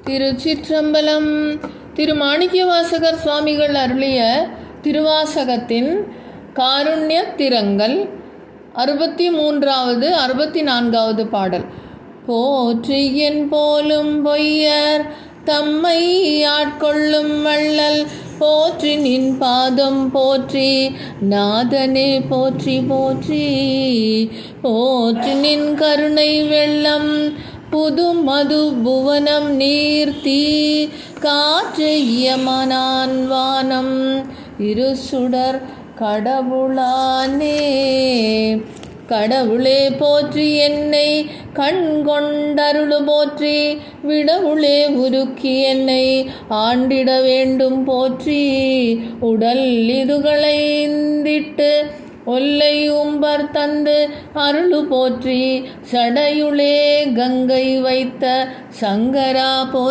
திருச்சிற்றம்பலம். திருமாணிக்கவாசகர் சுவாமிகள் அருளிய திருவாசகத்தின் காருண்யத்திரங்கள் 63வது 64வது பாடல். போற்றியன் போலும் பொய்யர் தம்மை ஆட்கொள்ளும் வள்ளல் போற்றி நின் பாதம் போற்றி நாதனே போற்றி போற்றி. போற்றி நின் கருணை வெள்ளம் புது மது புவனம் நீர்த்தி காற்றையமனான் வானம் இரு சுடர் கடவுளானே. கடவுளே போற்றி என்னை கண் கொண்டருளு போற்றி விடவுளே உருக்கி என்னை ஆண்டிட வேண்டும் போற்றி. உடல் இதுகளைந்திட்டு ஒல்லை உம்பர் தந்து அருளு போற்றி சடையுளே கங்கை வைத்த சங்கரா போற்றி.